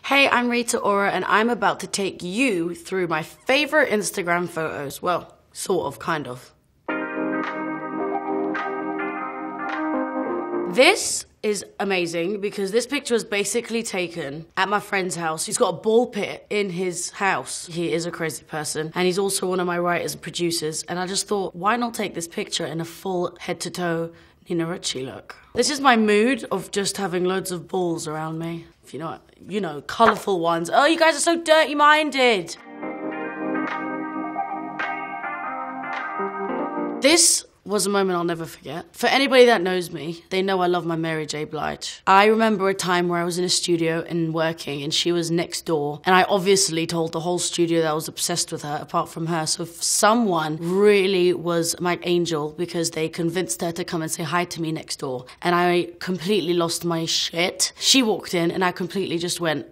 Hey, I'm Rita Ora and I'm about to take you through my favorite Instagram photos. Well, sort of, kind of. This is amazing because this picture was basically taken at my friend's house. He's got a ball pit in his house. He is a crazy person and he's also one of my writers and producers, and I just thought, why not take this picture in a full head-to-toe Nina Ricci look? This is my mood of just having loads of balls around me. If you know, colourful ones. Oh, you guys are so dirty-minded. This was a moment I'll never forget. For anybody that knows me, they know I love my Mary J. Blige. I remember a time where I was in a studio and working and she was next door, and I obviously told the whole studio that I was obsessed with her apart from her. So someone really was my angel because they convinced her to come and say hi to me next door, and I completely lost my shit. She walked in and I completely just went,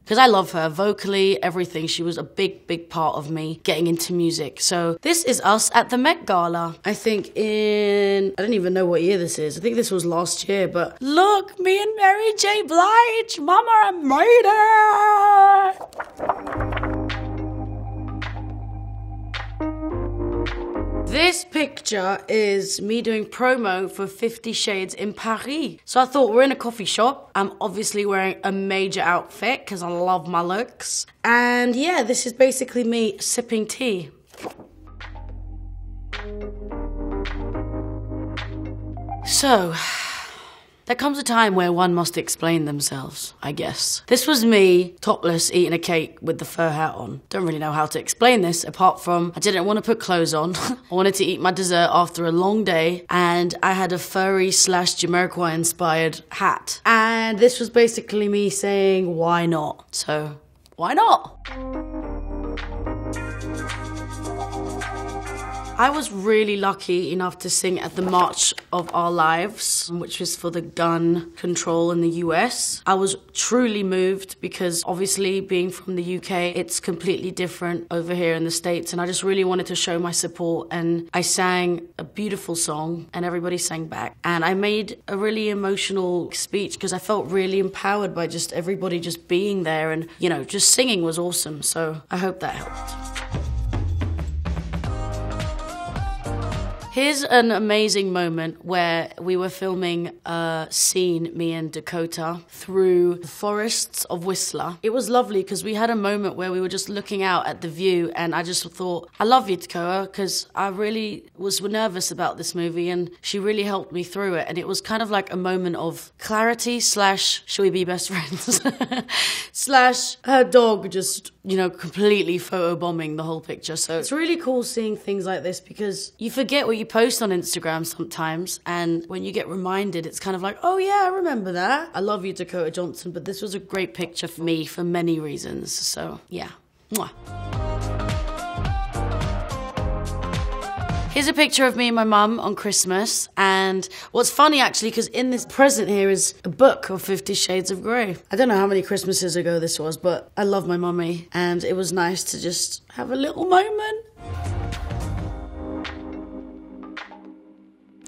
because I love her, vocally, everything. She was a big, big part of me getting into music. So this is us at the Met Gala. I think I don't even know what year this is. I think this was last year, but look, me and Mary J. Blige, mama, I made it! This picture is me doing promo for 50 Shades in Paris. So I thought, we're in a coffee shop. I'm obviously wearing a major outfit because I love my looks. And yeah, this is basically me sipping tea. So, there comes a time where one must explain themselves, I guess. This was me, topless, eating a cake with the fur hat on. Don't really know how to explain this, apart from I didn't want to put clothes on. I wanted to eat my dessert after a long day, and I had a furry / Jamiroquai inspired hat. And this was basically me saying, why not? So, why not? I was really lucky enough to sing at the March of Our Lives, which was for the gun control in the US. I was truly moved because obviously being from the UK, it's completely different over here in the States, and I just really wanted to show my support, and I sang a beautiful song and everybody sang back. And I made a really emotional speech because I felt really empowered by just everybody just being there, and just singing was awesome. So I hope that helped. Here's an amazing moment where we were filming a scene, me and Dakota, through the forests of Whistler. It was lovely because we had a moment where we were just looking out at the view, and I just thought, I love you, Dakota, because I really was nervous about this movie and she really helped me through it. And it was kind of like a moment of clarity / should we be best friends? / her dog just, completely photobombing the whole picture. So it's really cool seeing things like this because you forget what you post on Instagram sometimes, and when you get reminded, it's kind of like, oh yeah, I remember that. I love you, Dakota Johnson, but this was a great picture for me for many reasons. So yeah. Mwah. Here's a picture of me and my mum on Christmas, and what's funny actually, because in this present here is a book of 50 Shades of Grey. I don't know how many Christmases ago this was, but I love my mummy, and it was nice to just have a little moment.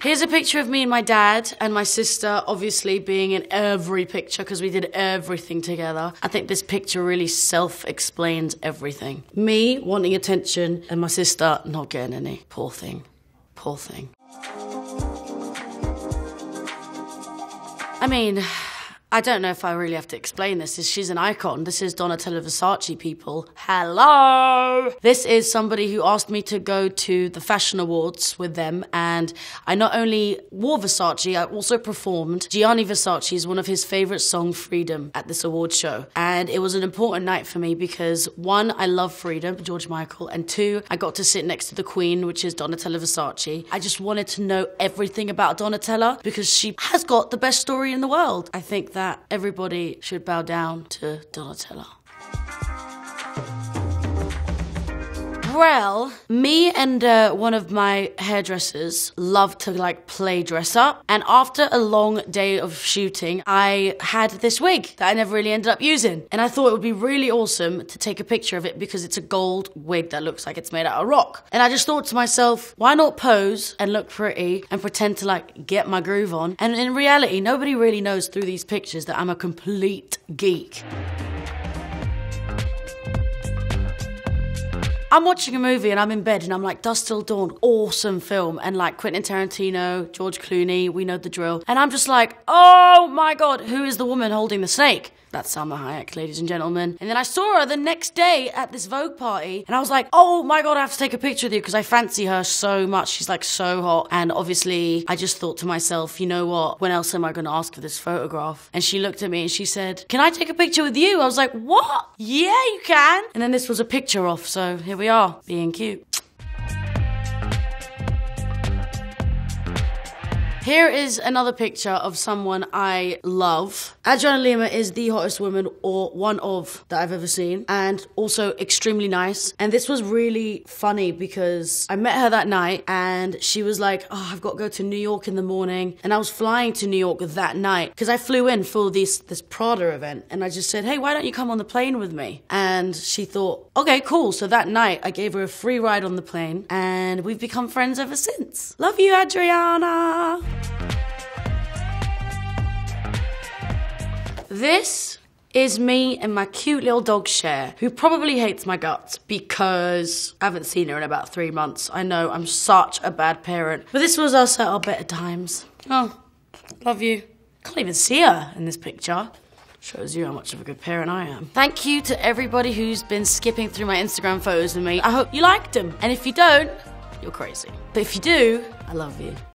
Here's a picture of me and my dad and my sister, obviously being in every picture because we did everything together. I think this picture really self-explains everything. Me wanting attention and my sister not getting any. Poor thing. Poor thing. I mean, I don't know if I really have to explain this. She's an icon. This is Donatella Versace, people. Hello! This is somebody who asked me to go to the fashion awards with them, and I not only wore Versace, I also performed Gianni Versace's one of his favorite song, Freedom, at this award show. And it was an important night for me because, one, I love Freedom, George Michael, and two, I got to sit next to the Queen, which is Donatella Versace. I just wanted to know everything about Donatella because she has got the best story in the world. I think that everybody should bow down to Donatella. Well, me and one of my hairdressers love to play dress up, and after a long day of shooting, I had this wig that I never really ended up using, and I thought it would be really awesome to take a picture of it because it's a gold wig that looks like it's made out of rock. And I just thought to myself, why not pose and look pretty and pretend to get my groove on? And in reality, nobody really knows through these pictures that I'm a complete geek. I'm watching a movie and I'm in bed and I'm like, Dusk Till Dawn, awesome film. And like Quentin Tarantino, George Clooney, we know the drill. And I'm just like, oh my God, who is the woman holding the snake? That's Salma Hayek, ladies and gentlemen. And then I saw her the next day at this Vogue party and I was like, oh my God, I have to take a picture with you because I fancy her so much. She's like so hot. And obviously I just thought to myself, you know what? When else am I going to ask for this photograph? And she looked at me and she said, can I take a picture with you? I was like, what? Yeah, you can. And then this was a picture off. So here we are, being cute. Here is another picture of someone I love. Adriana Lima is the hottest woman, or one of, that I've ever seen, and also extremely nice. And this was really funny because I met her that night and she was like, oh, I've got to go to New York in the morning. And I was flying to New York that night because I flew in for this Prada event. And I just said, hey, why don't you come on the plane with me? And she thought, okay, cool. So that night I gave her a free ride on the plane and we've become friends ever since. Love you, Adriana. This is me and my cute little dog Cher, who probably hates my guts because I haven't seen her in about 3 months. I know, I'm such a bad parent. But this was us at our better times. Oh, love you. Can't even see her in this picture. Shows you how much of a good parent I am. Thank you to everybody who's been skipping through my Instagram photos with me. I hope you liked them. And if you don't, you're crazy. But if you do, I love you.